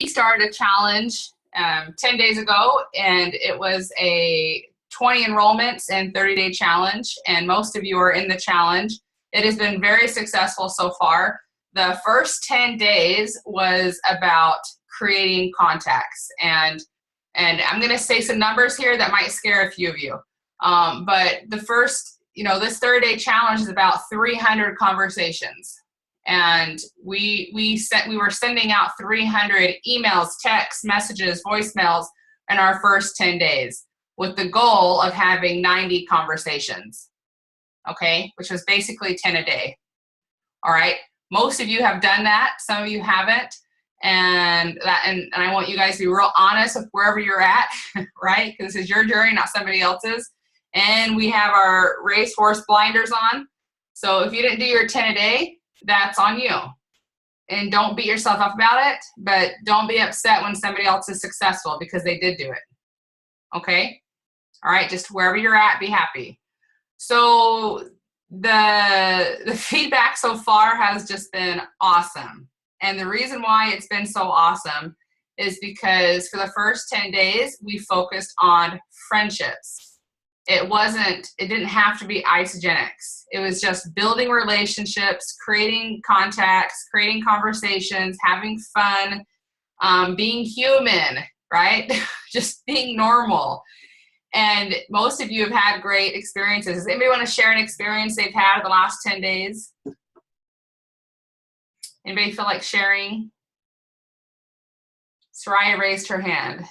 started a challenge 10 days ago, and it was a 20 enrollments and 30-day challenge, and most of you are in the challenge. It has been very successful so far. The first 10 days was about creating contacts, and I'm going to say some numbers here that might scare a few of you. But the first, this 30-day challenge is about 300 conversations. And we were sending out 300 emails, texts, messages, voicemails in our first 10 days with the goal of having 90 conversations, okay, which was basically 10 a day. All right. Most of you have done that. Some of you haven't. And I want you guys to be real honest with wherever you're at, right? Because this is your journey, not somebody else's. And we have our racehorse blinders on. So if you didn't do your 10 a day, that's on you. And don't beat yourself up about it, but don't be upset when somebody else is successful because they did do it. Okay? All right, just wherever you're at, be happy. So the feedback so far has just been awesome. And the reason why it's been so awesome is because for the first 10 days, we focused on friendships. It didn't have to be isogenics. It was just building relationships, creating contacts, creating conversations, having fun, being human, right? Just being normal. And most of you have had great experiences. Does anybody want to share an experience they've had in the last 10 days? Anybody feel like sharing? Soraya raised her hand.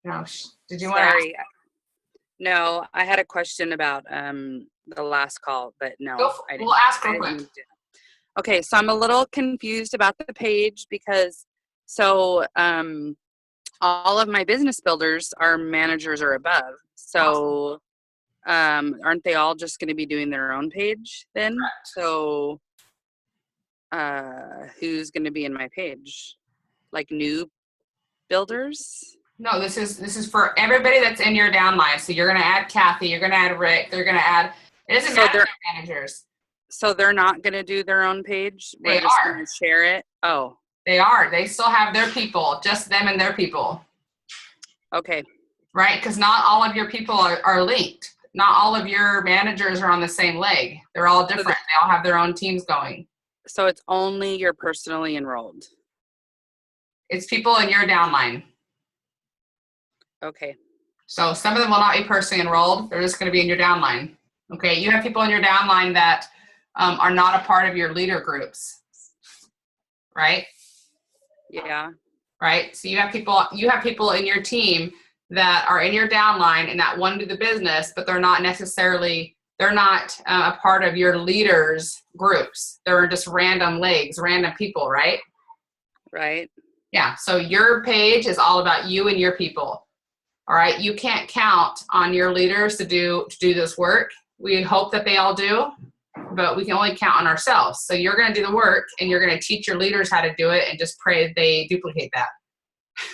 No, did you want to ask? No, I had a question about the last call, but no. We'll ask real quick. Okay, so I'm a little confused about the page because all of my business builders are managers or above. So aren't they all just going to be doing their own page then? Correct. So who's going to be in my page? Like new builders? No, this is for everybody that's in your downline. So you're going to add Kathy, you're going to add Rick, they're going to add, it doesn't matter if they're managers. So they're not going to do their own page? They We're just are. going to share it? Oh. They are. They still have their people, just them and their people. Okay. Right? Because not all of your people are linked. Not all of your managers are on the same leg. They're all different. They all have their own teams going. So it's only your personally enrolled? It's people in your downline. Okay. So some of them will not be personally enrolled. They're just going to be in your downline. Okay. You have people in your downline that are not a part of your leader groups. Right? Yeah. Right. So you have people in your team that are in your downline and that want to do the business, but they're not a part of your leaders groups. They're just random legs, random people. Right. Right. Yeah. So your page is all about you and your people. All right. You can't count on your leaders to do this work. We hope that they all do, but we can only count on ourselves. So you're going to do the work and you're going to teach your leaders how to do it and just pray that they duplicate that.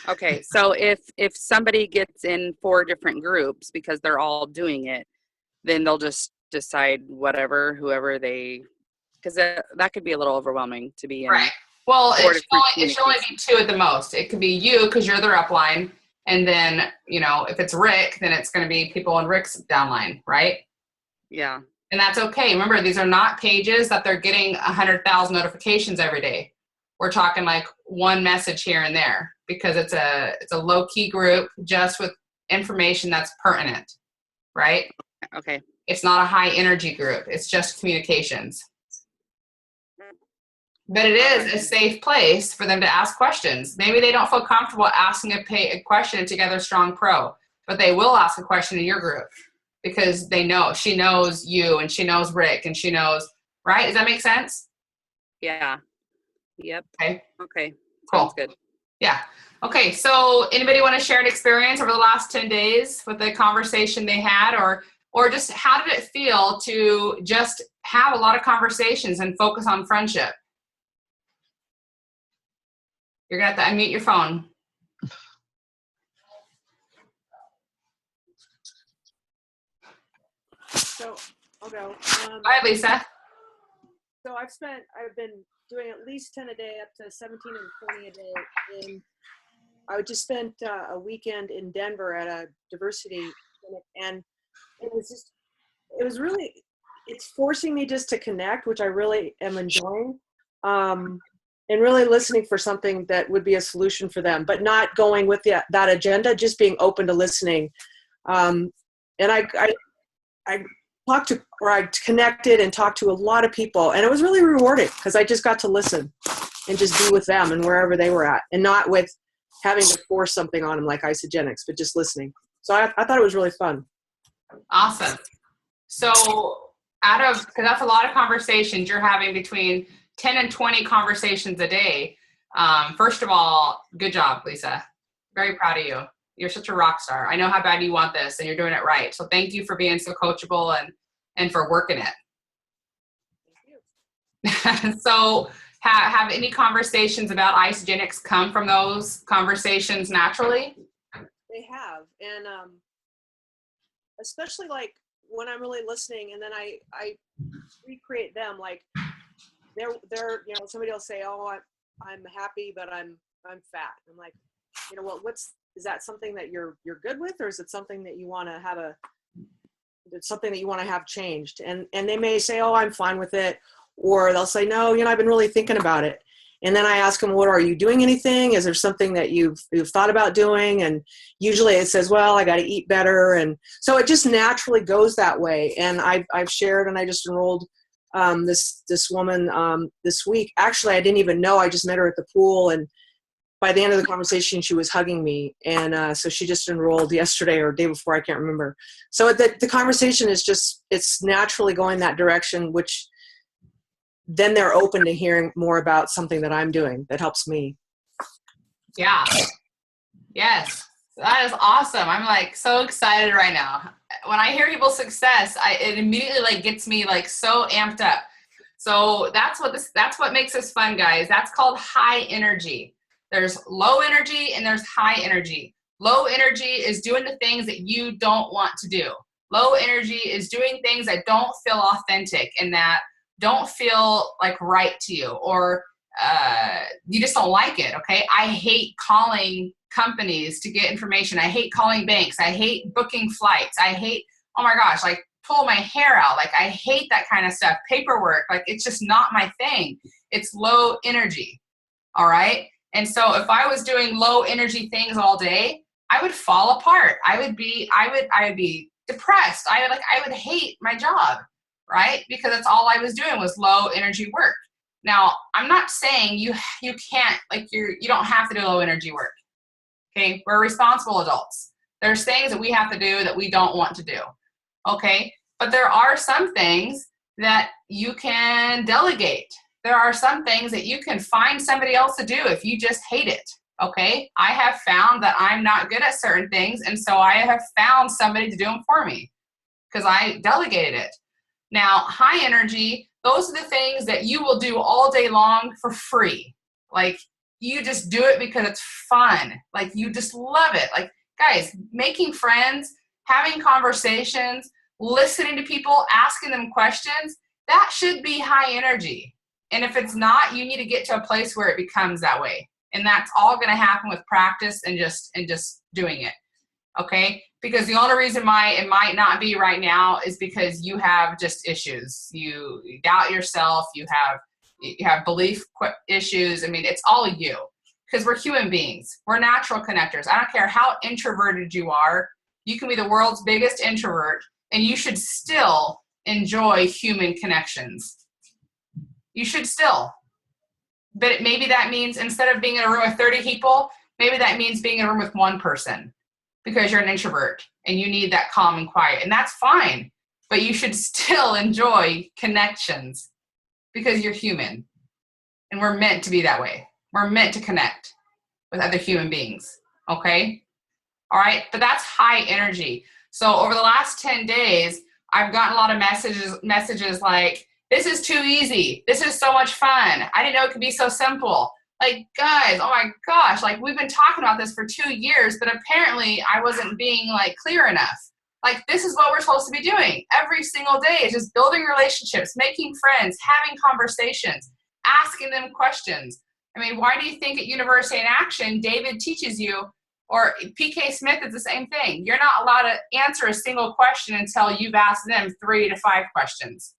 Okay. So if somebody gets in 4 different groups because they're all doing it, then they'll just decide whoever they, because that could be a little overwhelming to be in. Right. Well, it should only be 2 at the most. It could be you because you're their upline. And then, if it's Rick, then it's going to be people in Rick's downline, right? Yeah. And that's okay. Remember, these are not pages that they're getting 100,000 notifications every day. We're talking like one message here and there because it's a low-key group just with information that's pertinent, right? Okay. It's not a high-energy group. It's just communications. But it is a safe place for them to ask questions. Maybe they don't feel comfortable asking a question in Together Strong Pro, but they will ask a question in your group because they know. She knows you and she knows Rick and she knows, right? Does that make sense? Yeah. Yep. Okay. Cool. Sounds good. Yeah. Okay. So anybody want to share an experience over the last 10 days with the conversation they had or just how did it feel to just have a lot of conversations and focus on friendship? You're going to have to unmute your phone. So I'll go. Go ahead, Lisa. So I've been doing at least 10 a day up to 17 and 20 a day. And I just spent a weekend in Denver at a diversity clinic, and it's forcing me just to connect, which I really am enjoying, and really listening for something that would be a solution for them, but not going with that agenda, just being open to listening. And I connected and talked to a lot of people, and it was really rewarding because I just got to listen and just be with them and wherever they were at, and not with having to force something on them like Isagenix, but just listening. So I thought it was really fun. Awesome. So because that's a lot of conversations you're having, between 10 and 20 conversations a day. First of all, good job, Lisa. Very proud of you. You're such a rock star. I know how bad you want this, and you're doing it right. So thank you for being so coachable and for working it. Thank you. So have any conversations about Isagenix come from those conversations naturally? They have. And especially like when I'm really listening, and then I recreate them, like they're somebody will say, oh, I'm happy, but I'm fat. I'm like, well, is that something that you're good with, or is it something that you want to have changed? And they may say, oh, I'm fine with it. Or they'll say, no, I've been really thinking about it. And then I ask them, what, are you doing anything? Is there something that you've thought about doing? And usually it says, well, I got to eat better. And so it just naturally goes that way. And I've shared, and I just enrolled this woman this week. Actually, I didn't even know. I just met her at the pool, and by the end of the conversation, she was hugging me. And so she just enrolled yesterday or day before, I can't remember. So the conversation is it's naturally going that direction, which then they're open to hearing more about something that I'm doing that helps me. Yeah. Yes. That is awesome. I'm like so excited right now. When I hear people's success, it immediately gets me so amped up. So that's what makes this fun, guys. That's called high energy. There's low energy and there's high energy. Low energy is doing the things that you don't want to do. Low energy is doing things that don't feel authentic and that don't feel right to you, or you just don't like it. Okay. I hate calling companies to get information. I hate calling banks. I hate booking flights. I hate, oh my gosh, pull my hair out. I hate that kind of stuff. Paperwork. It's just not my thing. It's low energy. All right. And so if I was doing low energy things all day, I would fall apart. I would be depressed. I would hate my job. Right? Because that's all I was doing was low energy work. Now, I'm not saying you can't, you don't have to do low energy work. Okay. We're responsible adults. There's things that we have to do that we don't want to do. Okay. But there are some things that you can delegate. There are some things that you can find somebody else to do if you just hate it. Okay. I have found that I'm not good at certain things. And so I have found somebody to do them for me because I delegated it. Now, high energy, those are the things that you will do all day long for free. You just do it because it's fun. You just love it. Guys, making friends, having conversations, listening to people, asking them questions, that should be high energy. And if it's not, you need to get to a place where it becomes that way. And that's all going to happen with practice and just doing it. Okay? Because the only reason why it might not be right now is because you have just issues. You doubt yourself. You have belief issues. I mean, it's all you, because we're human beings. We're natural connectors. I don't care how introverted you are. You can be the world's biggest introvert, and you should still enjoy human connections. You should still. But maybe that means instead of being in a room with 30 people, maybe that means being in a room with one person, because you're an introvert and you need that calm and quiet. And that's fine, but you should still enjoy connections because you're human and we're meant to be that way. We're meant to connect with other human beings. Okay. All right. But that's high energy. So over the last 10 days, I've gotten a lot of messages like, this is too easy. This is so much fun. I didn't know it could be so simple. Guys, oh my gosh, we've been talking about this for 2 years, but apparently I wasn't being clear enough. This is what we're supposed to be doing every single day. It's just building relationships, making friends, having conversations. asking them questions. I mean, why do you think at University in Action, David teaches you, or PK Smith is the same thing. You're not allowed to answer a single question until you've asked them 3 to 5 questions.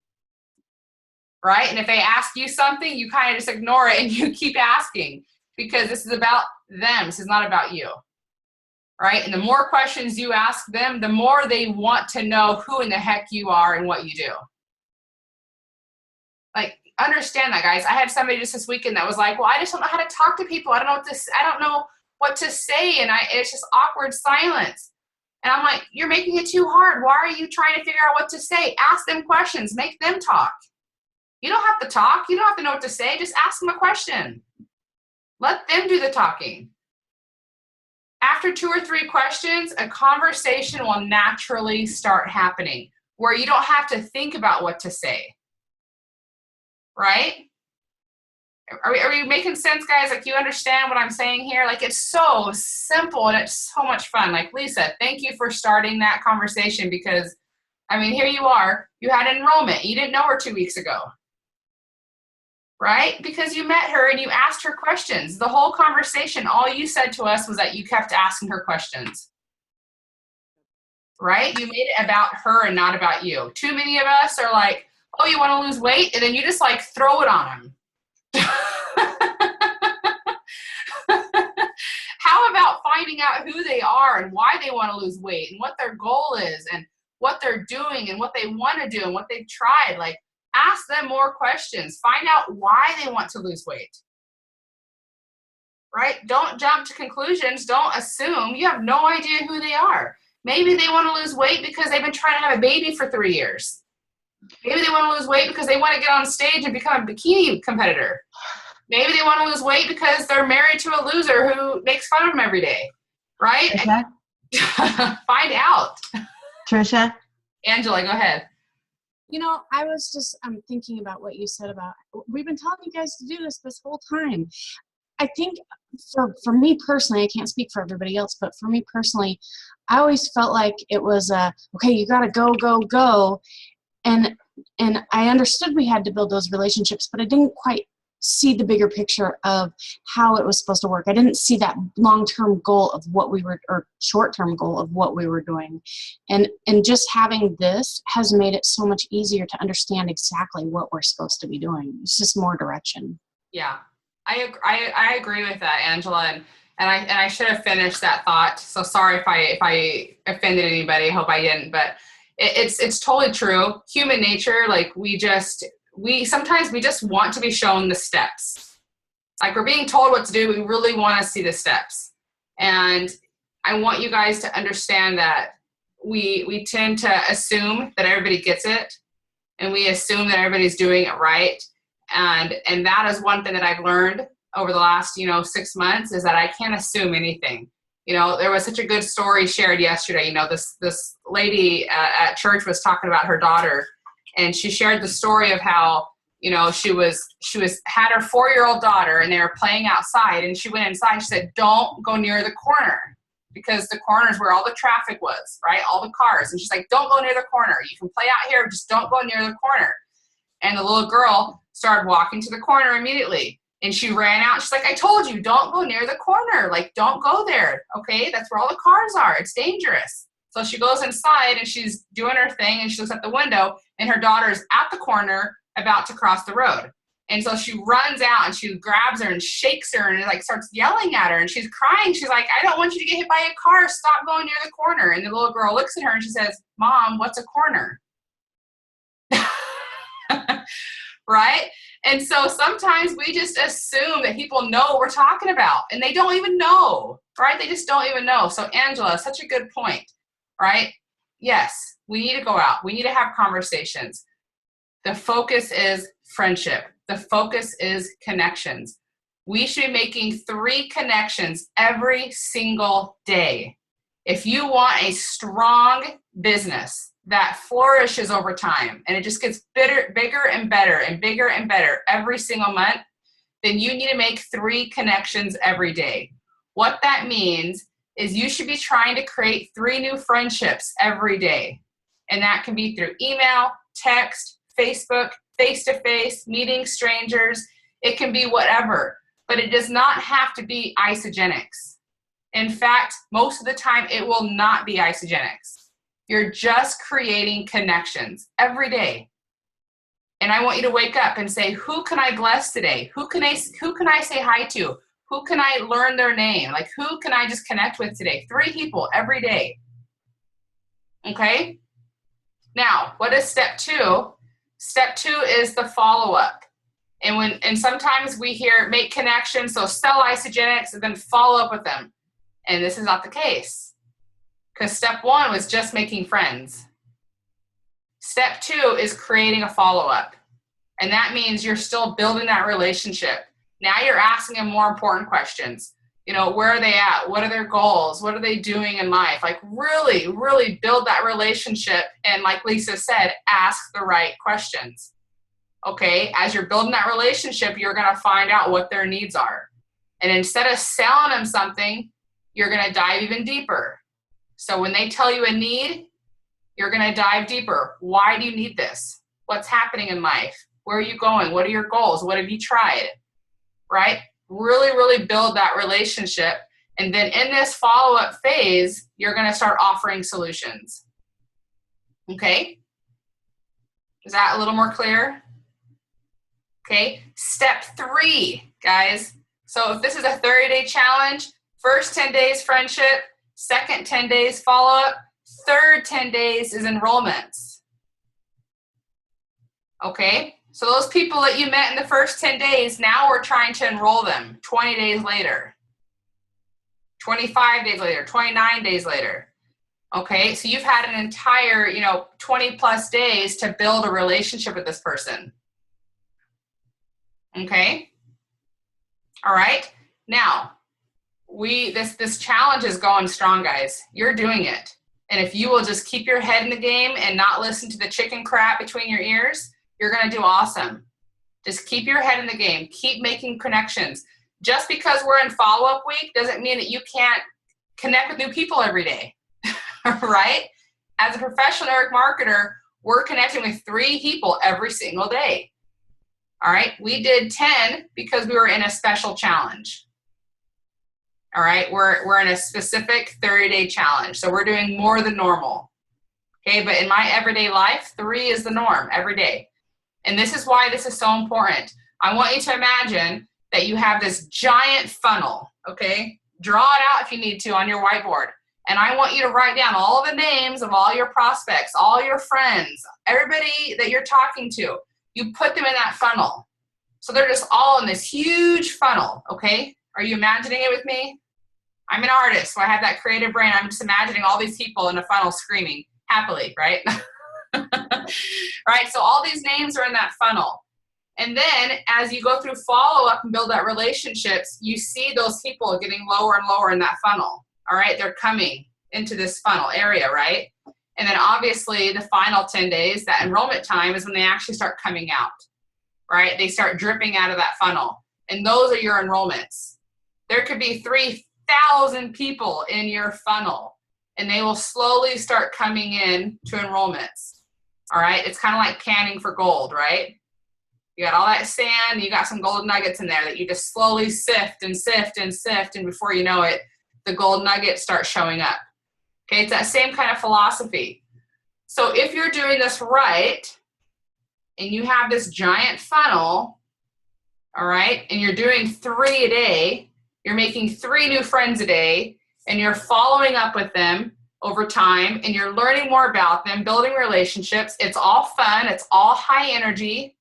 Right? And if they ask you something, you kind of just ignore it and you keep asking, because this is about them. This is not about you. Right? And the more questions you ask them, the more they want to know who in the heck you are and what you do. Like, understand that, guys. I had somebody just this weekend that was like, well, I just don't know how to talk to people. I don't know what to say. And it's just awkward silence. And I'm like, you're making it too hard. Why are you trying to figure out what to say? Ask them questions. Make them talk. You don't have to talk. You don't have to know what to say. Just ask them a question. Let them do the talking. After 2 or 3 questions, a conversation will naturally start happening where you don't have to think about what to say. Right? Are we making sense, guys? Like, you understand what I'm saying here? Like, it's so simple and it's so much fun. Like, Lisa, thank you for starting that conversation, because, I mean, here you are. You had enrollment. You didn't know her 2 weeks ago. Right? Because you met her and you asked her questions. The whole conversation, all you said to us was that you kept asking her questions. Right? You made it about her and not about you. Too many of us are like, oh, you want to lose weight? And then you just like throw it on them. How about finding out who they are and why they want to lose weight and what their goal is and what they're doing and what they want to do and what they've tried? Like, ask them more questions. Find out why they want to lose weight. Right? Don't jump to conclusions. Don't assume. You have no idea who they are. Maybe they want to lose weight because they've been trying to have a baby for 3 years. Maybe they want to lose weight because they want to get on stage and become a bikini competitor. Maybe they want to lose weight because they're married to a loser who makes fun of them every day. Right? Find out. Trisha? Angela, go ahead. You know, I was just thinking about what you said about, we've been telling you guys to do this whole time. I think for me personally, I can't speak for everybody else, but for me personally, I always felt like it was, okay, you got to go, go, go. And I understood we had to build those relationships, but I didn't quite see the bigger picture of how it was supposed to work. I didn't see that long-term goal of what we were, or short-term goal of what we were doing. And just having this has made it so much easier to understand exactly what we're supposed to be doing. It's just more direction. Yeah, I agree with that, Angela. And I should have finished that thought. So sorry if I offended anybody. I hope I didn't, but it's totally true. Human nature, like, sometimes we just want to be shown the steps. Like, we're being told what to do. We really want to see the steps. And I want you guys to understand that we tend to assume that everybody gets it, and we assume that everybody's doing it right. And that is one thing that I've learned over the last, 6 months, is that I can't assume anything. There was such a good story shared yesterday. This lady at church was talking about her daughter, and she shared the story of how, she had her 4-year-old daughter, and they were playing outside, and she went inside. She said, don't go near the corner, because the corner is where all the traffic was, right? All the cars. And she's like, don't go near the corner. You can play out here, just don't go near the corner. And the little girl started walking to the corner immediately. And she ran out. She's like, I told you, don't go near the corner. Like, don't go there. Okay. That's where all the cars are. It's dangerous. So she goes inside and she's doing her thing, and she looks at the window, and her daughter's at the corner about to cross the road. And so she runs out and she grabs her and shakes her and like starts yelling at her, and she's crying. She's like, I don't want you to get hit by a car. Stop going near the corner. And the little girl looks at her and she says, Mom, what's a corner? Right? And so sometimes we just assume that people know what we're talking about, and they don't even know, right? They just don't even know. So Angela, such a good point, right? Yes, we need to go out. We need to have conversations. The focus is friendship. The focus is connections. We should be making 3 connections every single day. If you want a strong business that flourishes over time, and it just gets bigger and better and bigger and better every single month, then you need to make 3 connections every day. What that means is you should be trying to create 3 new friendships every day. And that can be through email, text, Facebook, face-to-face, meeting strangers. It can be whatever, but it does not have to be isogenics. In fact, most of the time it will not be isogenics. You're just creating connections every day. And I want you to wake up and say, who can I bless today? Who can I say hi to? Who can I learn their name? Like, who can I just connect with today? 3 people every day. Okay? Now, what is step 2? Step 2 is the follow-up. And sometimes we hear make connections, so sell isogenics and then follow up with them. And this is not the case. Because step 1 was just making friends. Step 2 is creating a follow-up. And that means you're still building that relationship. Now you're asking them more important questions. You know, where are they at? What are their goals? What are they doing in life? Like really, really build that relationship. And like Lisa said, ask the right questions. Okay, as you're building that relationship, you're going to find out what their needs are. And instead of selling them something, you're going to dive even deeper. So when they tell you a need, you're going to dive deeper. Why do you need this? What's happening in life? Where are you going? What are your goals? What have you tried? Right? Really, really build that relationship. And then in this follow-up phase, you're going to start offering solutions. Okay? Is that a little more clear? Okay, step 3, guys. So if this is a 30-day challenge, first 10 days friendship, second 10 days follow-up, third 10 days is enrollments. Okay, so those people that you met in the first 10 days, now we're trying to enroll them 20 days later, 25 days later, 29 days later. Okay, so you've had an entire, 20 plus days to build a relationship with this person. Okay. All right. Now, this challenge is going strong, guys. You're doing it. And if you will just keep your head in the game and not listen to the chicken crap between your ears, you're going to do awesome. Just keep your head in the game. Keep making connections. Just because we're in follow-up week doesn't mean that you can't connect with new people every day, right? As a professional network marketer, we're connecting with 3 people every single day. All right, we did 10 because we were in a special challenge. All right, we're in a specific 30-day challenge, so we're doing more than normal. Okay, but in my everyday life, 3 is the norm every day. And this is why this is so important. I want you to imagine that you have this giant funnel, okay? Draw it out if you need to on your whiteboard. And I want you to write down all the names of all your prospects, all your friends, everybody that you're talking to. You put them in that funnel. So they're just all in this huge funnel, okay? Are you imagining it with me? I'm an artist, so I have that creative brain. I'm just imagining all these people in a funnel screaming happily, right? Right, so all these names are in that funnel. And then as you go through follow-up and build that relationships, you see those people getting lower and lower in that funnel, all right? They're coming into this funnel area, right? And then obviously the final 10 days, that enrollment time is when they actually start coming out, right? They start dripping out of that funnel. And those are your enrollments. There could be 3,000 people in your funnel, and they will slowly start coming in to enrollments, all right? It's kind of like canning for gold, right? You got all that sand, you got some gold nuggets in there that you just slowly sift and sift and sift, and before you know it, the gold nuggets start showing up. Okay, it's that same kind of philosophy. So if you're doing this right, and you have this giant funnel, all right, and you're doing 3 a day, you're making 3 new friends a day, and you're following up with them over time, and you're learning more about them, building relationships. It's all fun. It's all high energy.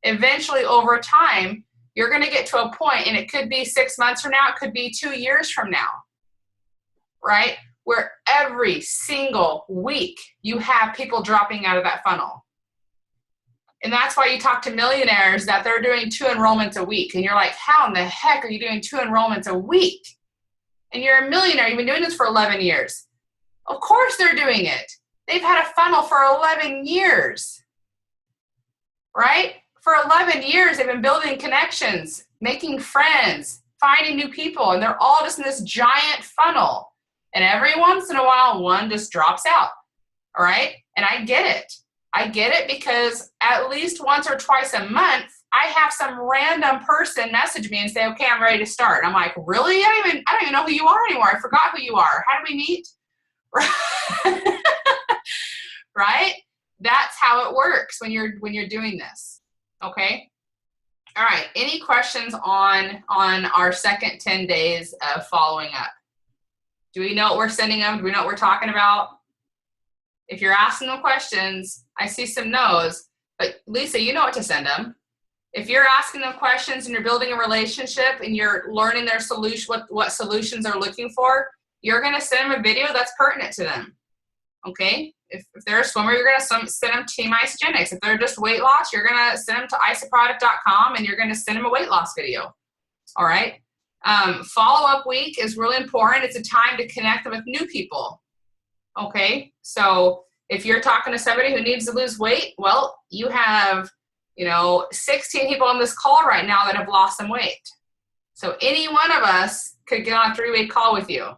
Eventually, over time, you're going to get to a point, and it could be 6 months from now, it could be 2 years from now, right? Where every single week you have people dropping out of that funnel. And that's why you talk to millionaires that they're doing 2 enrollments a week. And you're like, how in the heck are you doing 2 enrollments a week? And you're a millionaire. You've been doing this for 11 years. Of course they're doing it. They've had a funnel for 11 years, right? For 11 years, they've been building connections, making friends, finding new people, and they're all just in this giant funnel. And every once in a while, one just drops out, all right? And I get it. I get it because at least once or twice a month, I have some random person message me and say, okay, I'm ready to start. And I'm like, really? I don't even know who you are anymore. I forgot who you are. How did we meet? Right? That's how it works when you're doing this. Okay? All right. Any questions on our second 10 days of following up? Do we know what we're sending them? Do we know what we're talking about? If you're asking them questions, I see some no's, but Lisa, you know what to send them. If you're asking them questions and you're building a relationship and you're learning their solution, what solutions they're looking for, you're going to send them a video that's pertinent to them. Okay? If they're a swimmer, you're going to send them Team Isogenics. If they're just weight loss, you're going to send them to isoproduct.com and you're going to send them a weight loss video. All right? Follow-up week is really important. It's a time to connect them with new people. Okay? So if you're talking to somebody who needs to lose weight, well, you have 16 people on this call right now that have lost some weight. So any one of us could get on a 3-way call with you.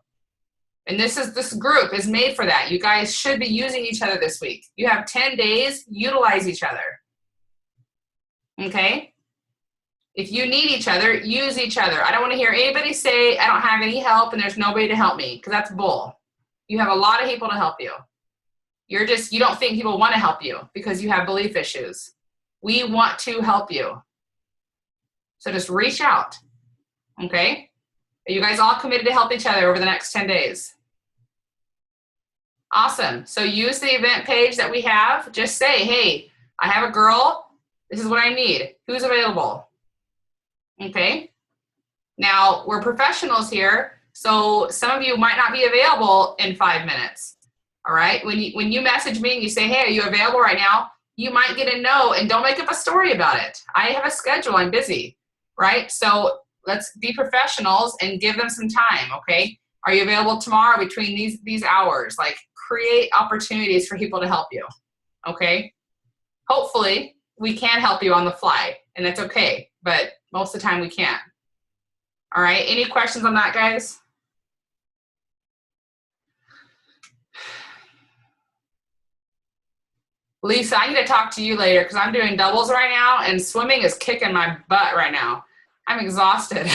And this group is made for that. You guys should be using each other this week. You have 10 days, utilize each other. Okay? If you need each other, use each other. I don't want to hear anybody say, I don't have any help and there's nobody to help me, because that's bull. You have a lot of people to help you. You don't think people want to help you because you have belief issues. We want to help you. So just reach out. Okay? Are you guys all committed to help each other over the next 10 days? Awesome. So use the event page that we have. Just say, hey, I have a girl. This is what I need. Who's available? Okay? Now, we're professionals here, so some of you might not be available in 5 minutes. All right? When you message me and you say, hey, are you available right now? You might get a no, and don't make up a story about it. I have a schedule. I'm busy. Right? So let's be professionals and give them some time, okay? Are you available tomorrow between these hours? Like, create opportunities for people to help you, okay? Hopefully, we can help you on the fly, and that's okay, but most of the time we can't. All right, any questions on that, guys? Lisa, I need to talk to you later because I'm doing doubles right now, and swimming is kicking my butt right now. I'm exhausted.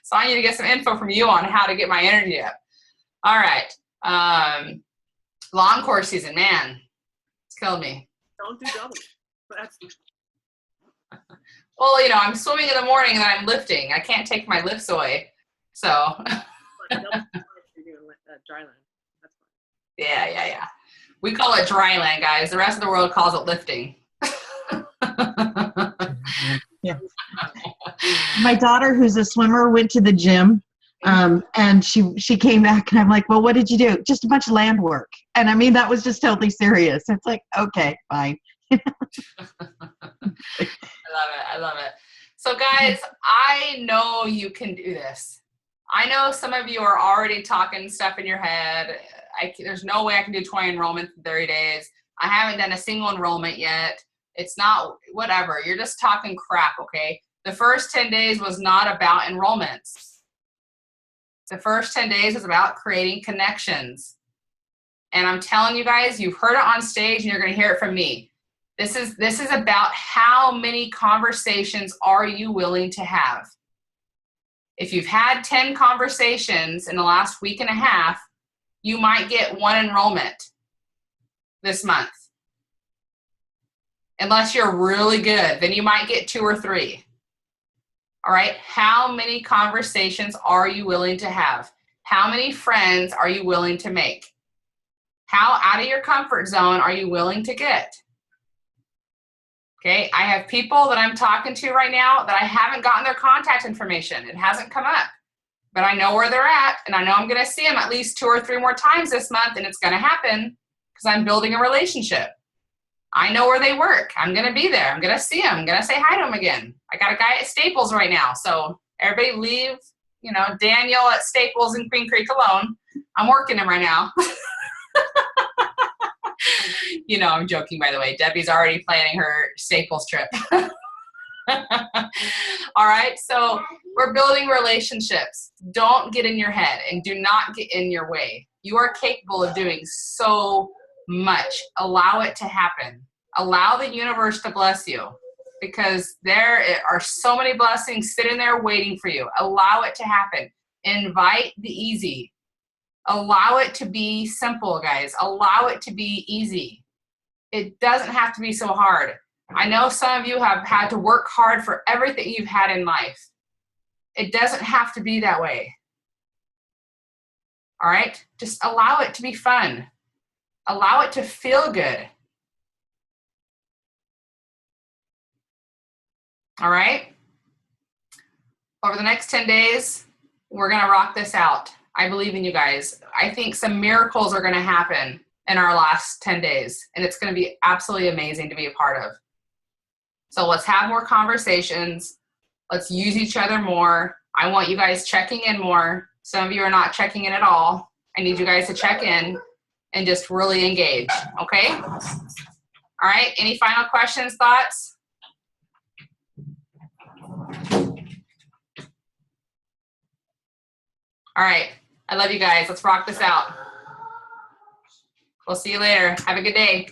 So I need to get some info from you on how to get my energy up. All right. Long course season, man. It's killing me. Don't do doubles. Well, I'm swimming in the morning and then I'm lifting. I can't take my lifts away. So. Dry land. That's fine. Yeah. We call it dry land, guys. The rest of the world calls it lifting. Yeah. My daughter, who's a swimmer, went to the gym, and she came back, and I'm like, well, what did you do? Just a bunch of land work. And I mean, that was just totally serious. It's like, okay, fine. I love it. So guys, I know you can do this. I know some of you are already talking stuff in your head. There's no way I can do 20 enrollments in 30 days. I haven't done a single enrollment yet. It's not, whatever. You're just talking crap, okay? The first 10 days was not about enrollments. The first 10 days is about creating connections. And I'm telling you guys, you've heard it on stage and you're going to hear it from me. This is about how many conversations are you willing to have. If you've had 10 conversations in the last week and a half, you might get 1 enrollment this month. Unless you're really good, then you might get 2 or 3. All right, how many conversations are you willing to have? How many friends are you willing to make? How out of your comfort zone are you willing to get? Okay, I have people that I'm talking to right now that I haven't gotten their contact information. It hasn't come up, but I know where they're at, and I know I'm going to see them at least 2 or 3 more times this month, and it's going to happen because I'm building a relationship. I know where they work. I'm going to be there. I'm going to see them. I'm going to say hi to them again. I got a guy at Staples right now. So everybody leave, Daniel at Staples in Queen Creek alone. I'm working him right now. I'm joking, by the way. Debbie's already planning her Staples trip. All right. So we're building relationships. Don't get in your head and do not get in your way. You are capable of doing so much. Allow it to happen. Allow the universe to bless you, because there are so many blessings sitting there waiting for you. Allow it to happen. Invite the easy. Allow it to be simple, guys. Allow it to be easy. It doesn't have to be so hard. I know some of you have had to work hard for everything you've had in life. It doesn't have to be that way. All right? Just allow it to be fun. Allow it to feel good. All right? Over the next 10 days, we're going to rock this out. I believe in you guys. I think some miracles are going to happen in our last 10 days, and it's going to be absolutely amazing to be a part of. So let's have more conversations. Let's use each other more. I want you guys checking in more. Some of you are not checking in at all. I need you guys to check in and just really engage, okay? All right, any final questions, thoughts? All right, I love you guys. Let's rock this out. We'll see you later. Have a good day.